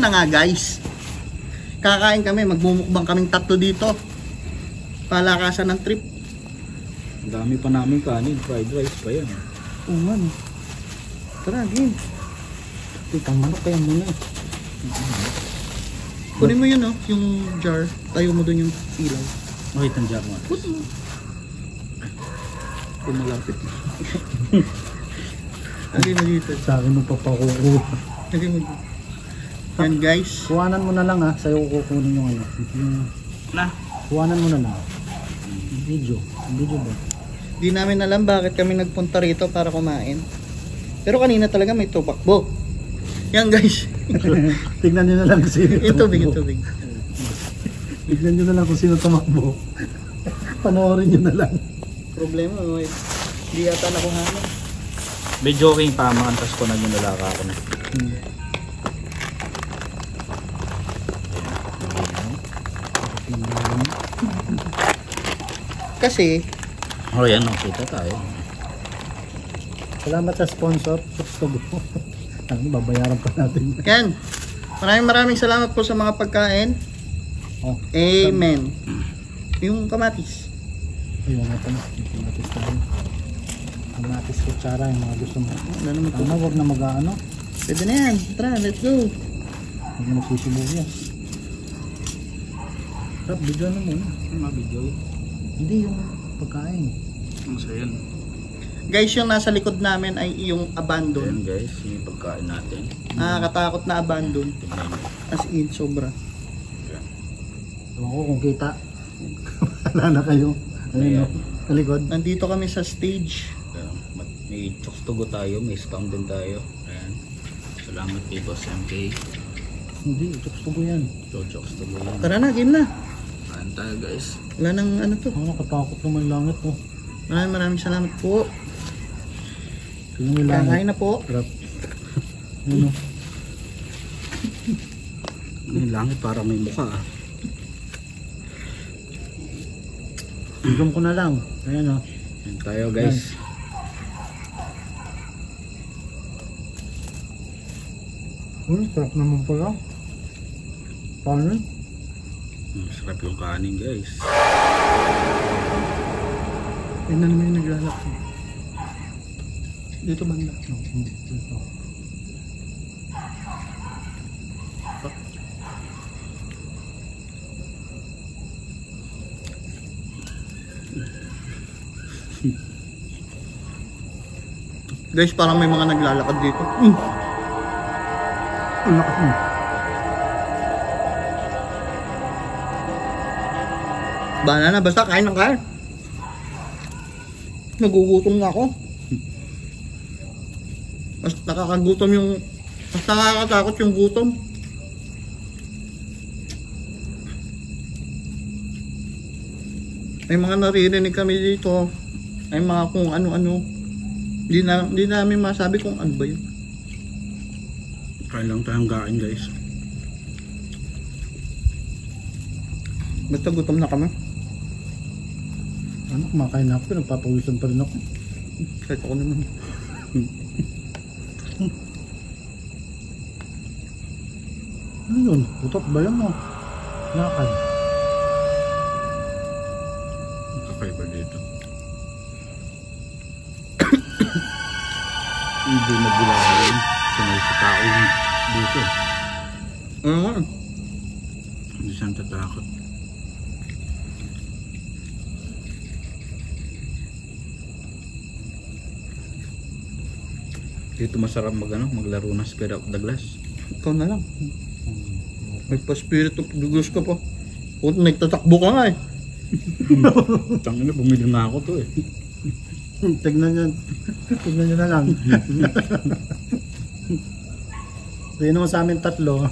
na nga guys. Kakain kami, magmumukbang kaming tatlo dito. Palakasan ng trip. Ang dami pa namin kanin, fried rice pa yan. Oo nga no. Tara, game. Itang manok kaya muna eh. Kunin mo yun oh, yung jar. Tayo mo dun yung ilaw. Okay, itang jar mo. Put mo. Pumalapit. Lagay mo dito. Sa akin mo papakukuha. Lagay mo dito. Yan guys. Kuhanan mo na lang ha, sa'yo kukunin yung ano. Na. Kuhanan mo na lang. Video. Video ba? Di namin alam bakit kami nagpunta rito para kumain. Pero kanina talaga may tumakbo. Yan guys. Tignan nyo na lang kung sino Yung tubig, yung tubig. Tignan nyo na lang kung sino tumakbo. Panoorin nyo na lang. Problema, hindi yata nakuhanan. May joking pa, makantas ko na yung lalaka ako na. Kasi, Oh yan, kita tayo. Salamat sa sponsor. Babayaran pa natin. yan. Maraming salamat po sa mga pagkain. Oh, Amen. Yung kamatis. ayun nga pa na. Kamatis tayo. Kamatis kutsara yung mga gusto mo. Ano naman to? Sana huwag na mag-ano. Pwede na yan. Tara, let's go. Huwag na magsusubok yan. Rap, video na muna. Mga video? Hindi, yung pagkain. Ang sayan. Guys, yung nasa likod namin ay yung abandon. Ayan guys, yung pagkain natin. Nakakatakot na abandon. Tignan nyo. As in, sobra. Ewan ko kung kita. Wala na kayo. Ayun o, kalikod. Nandito kami sa stage. May chokes to go tayo, may scam din tayo. Ayan. Salamat kay Boss MK. Hindi, chokes to go yan. So, chokes to go yan. Tara na, game na. Kain tayo guys. Wala nang ano to. Oh, nakatakot naman langit oh. Maraming salamat po. Tingnan yung langit. Kakain na po. Rap. Ano? Yung langit parang may mukha ah. Zoom ko na lang. Ayan o. Ayan tayo guys. Sarap naman pala. Paano? Sarap yung kanin guys. Tingnan naman yung naglalak. Dito banda. Dito. Guys, parang may mga naglalakad dito. Ang lakas mo. Bahala na, basta kain ng kain. Nagugutom na ako. Mas nakakagutom yung... Mas nakakatakot yung gutom. May mga naririnig kami dito. May mga kung ano-ano. Hindi namin masabi kung ano ba yun. Kain lang tayong kain guys. Basta gutom na kami. Ano, kumakain na ako, nagpapawisan pa rin ako. Kahit ako naman. Ano yun? Putot ba yun o? Lakad. Kakaiba dito. Hindi nagbilayan. Sanay sa tao dito. Ano nga? Hindi siyang tatakot. Dito masarap maglaro ng Spirit of the Glass. Ikaw na lang. May pa-spirit of the glass ka pa. Puto, nagtatakbo ka nga eh. Tangina, bumili na ako to eh. Tignan nyo. Tignan nyo na lang. Tignan naman sa amin tatlo.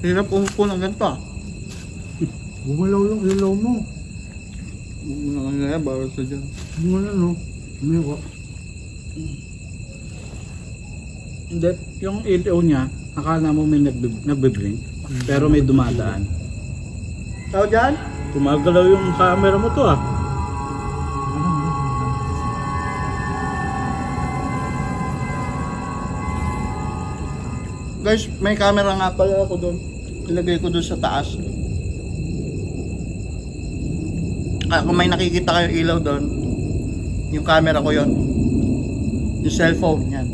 Hirap umupo ng ganito ah. Gumalaw yung ilaw mo. Nakagaya, bawal sa dyan. Gumalaw no? Umiwa. Hindi, yung ilaw niya, akala mo may nagbe-blink, pero may dumadaan. Tao dyan? Gumagalaw yung camera mo to ah. Guys, may camera nga pala ako doon. Ilagay ko doon sa taas. Kaya kung may nakikita kayo ilaw doon, yung camera ko yon, yung cellphone, yan.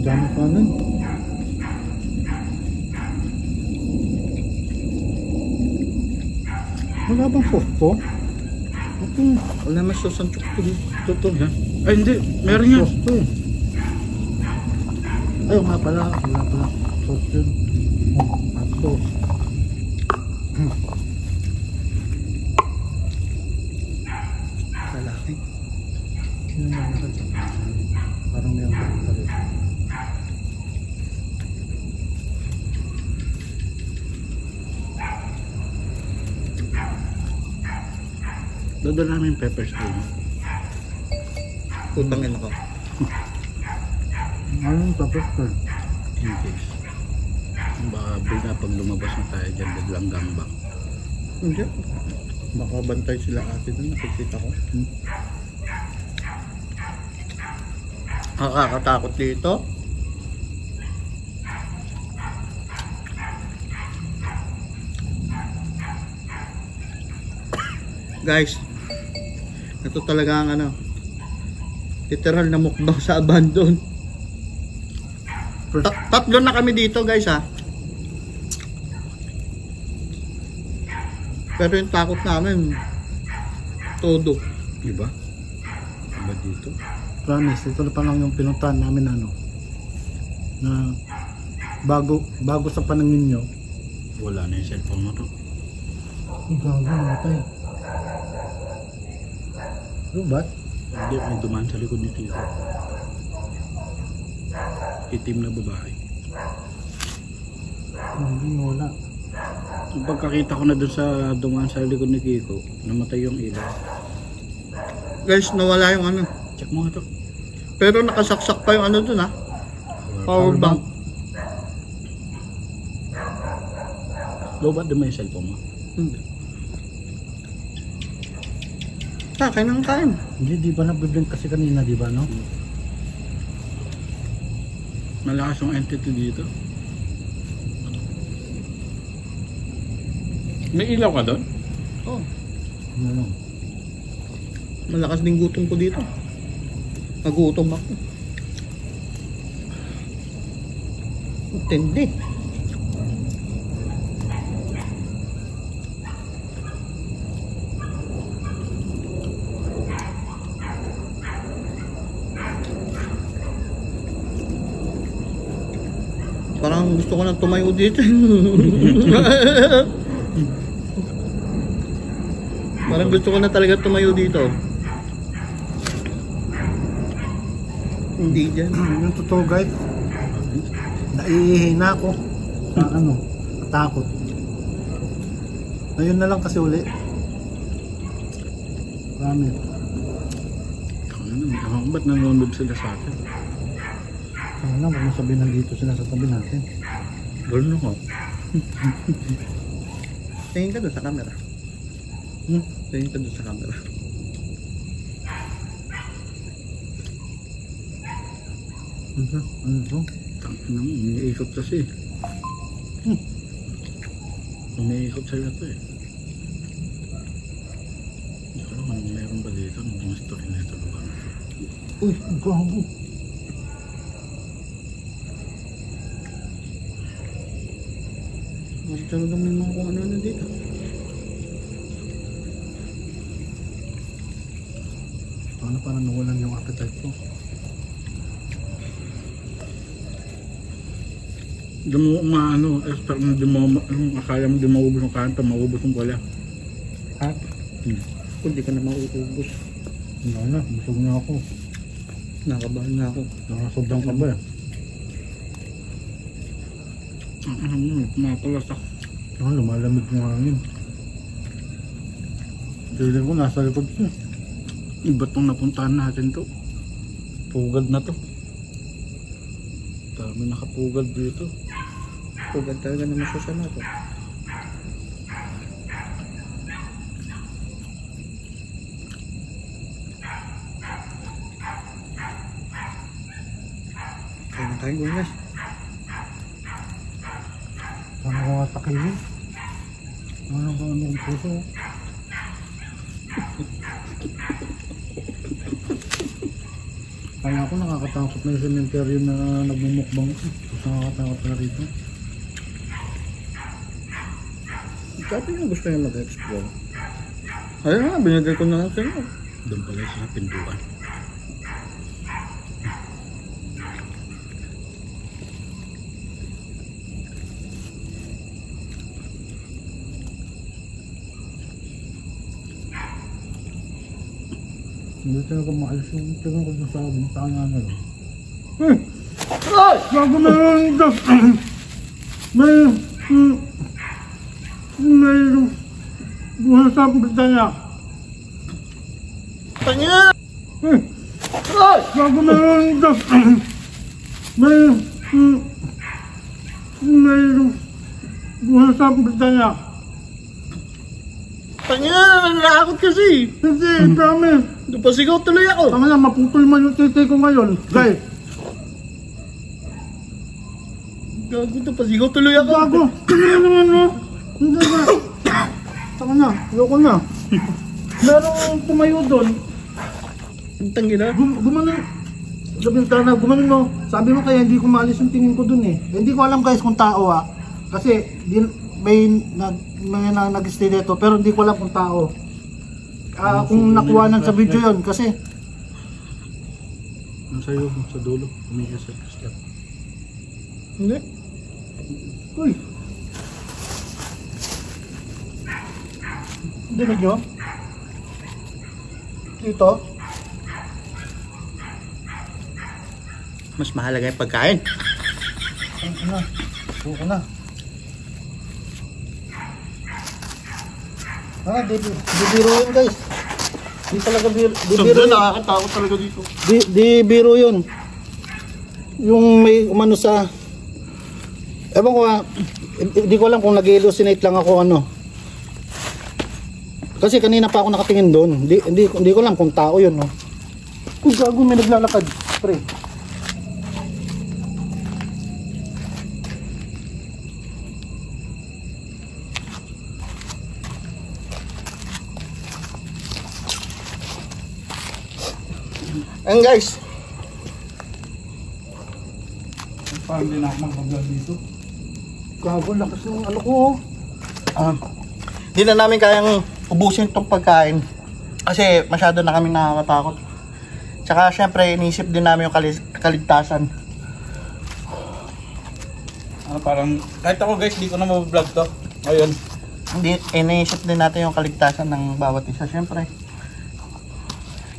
Dami pa nun. Wala bang sauce to? Wala mas susang chukto. Tutog ha? Ay hindi, meron yan. Sauce to eh. Ayaw nga pala. Wala pala. Sauce yun. Hot sauce. Lalaki. Yun nga natin. Parang meron pa rin. Dadala namin pepper spray. Putangin ako. Ano yung tapos ko? In case. Baka bigla pag lumabas na tayo dyan, biglang gangbang. Hindi. Baka bantay sila ate doon, nakikita ko. Nakakatakot dito. Guys, ito talaga ang ano, literal na mukbang sa abandon. Tatlo na kami dito guys ha. Pero yung takot namin todo. Diba? Diba dito? Promise, ito na pa lang yung pinuntahan namin ano. Na bago sa panangin nyo. Wala na yung cellphone mo to. Ang gago, namatay. Ano ba? Hindi, may dumaan sa likod ni Tito. Itim na babae. Hindi, wala. Yung pagkakita ko na dun sa dumaan sa likod ni Kiko, namatay yung ilaw. Guys, nawala yung ano. Check mo nga to. Pero nakasaksak pa yung ano dun ha. Power bank. Low ba din may cellphone mo? Hindi. Kain ng kain. Hindi, di ba nabiblink kasi kanina, di ba, no? Malakas yung entity dito. May ilaw ka doon? Oh, Ano lang. malakas din gutom ko dito. Nagutom ako. Tindi. Parang gusto ko nang tumayo dito. Parang gusto ko na talaga tumayo dito. Hindi dyan. Yung totoo, guys. Naiihina ako. Ano? Takot. Ngayon na lang kasi uli. Promise. Ba't nanonood sila sa atin? Sana, huwag mo sabihin nandito sila sa tabi natin. Gano'n ako. Tingin ka doon sa camera. Tingin ka doon sa camera. Ano to? Tangin naman, umiikot kasi. Umiikot sila to eh. Hindi ko alam anong meron ba dito. Anong story na ito lugar na to. Uy, gago. Mas talaga may mga kung ano dito. Paano parang nawalan yung appetite ko? Di mo maano, expert na di mo, akala mo di maubos yung kanta, maubos yung wala. Ha? Hindi ka na mauubos. Wala na, busog na ako. Nakabahan na ako. Nakasobrang kaba eh. Mapalasak. Lumalamig yung hangin. Feeling ko nasa likod ko. Iba tong napuntahan natin to. Pugad na to. Dami nakapugad dito. Pugad talaga na masosyal na to. Kaya na tayo guys. Ano ko nga takilin? Ano ba ano yung puso? Kaya ako nakakatakot na yung cementerio na nagmumukbang ko. Gusto nakakatakot na rito. Sabi niyo gusto niyo mag-explore. Ayun nga, binigay ko na lang sa inyo. Doon pala sa pintuan. Hindi talaga maalis yung tingin ko dun sa kanya na lang. Ay! Bago na yung dos! May buhay sa Britanya. Tangina! Ay! Bago na yung dos! May buhay sa Britanya. Tangina! Nanakakot kasi! Hindi, promise. Napasigaw tuloy ako! Tama na, maputol man yung titi ko ngayon. Guys, Gago, napasigaw tuloy ako! bago. Tingnan mo naman mo. Hindi na. Tama na, ayoko na. Merong tumayo doon. Ang tangina! Gumanon. Sa bintana, gumanon mo. Sabi mo kaya hindi ko maalis yung tingin ko doon eh. Hindi ko alam guys kung tao ah. Kasi may nag-stay dito pero hindi ko alam kung tao. Kung nakuhanan sa video yon kasi Nasa iyo, sa dulo. Umigas sa step. Hindi. uy. Dinig nyo? Dito? Mas mahalaga yung pagkain. Ano na? Suko na. Di biro yun guys. Di talaga biro. Di biro yun. Nakakatakot talaga dito. Di biro yun. Yung may umano sa... Ewan ko hindi ko alam kung nag-hallucinate lang ako ano. Kasi kanina pa ako nakatingin doon. Hindi ko alam kung tao yun. No? Uy, gago, may naglalakad. Pre. Ayan guys. Parang hindi na ako mag-vlog dito. Gago, lakas ng ano ko. Hindi na namin kayang ubusin itong pagkain. Kasi masyado na kami nakakatakot. Tsaka syempre iniisip din namin yung kaligtasan. Parang, kahit ako guys, di ko na mabablog to. Ngayon. Iniisip din natin yung kaligtasan ng bawat isa syempre.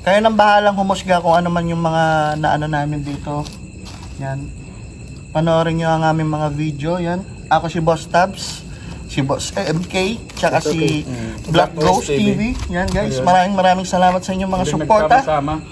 Kayo nang bahalang humusga kung ano man yung mga naano namin dito. Yan. Panoorin nyo ang aming mga video. Yan. Ako si Boss Tabs, si Boss MK, tsaka si Black Ghost TV. Yan guys. Maraming salamat sa inyong mga suporta. Nagsama-sama.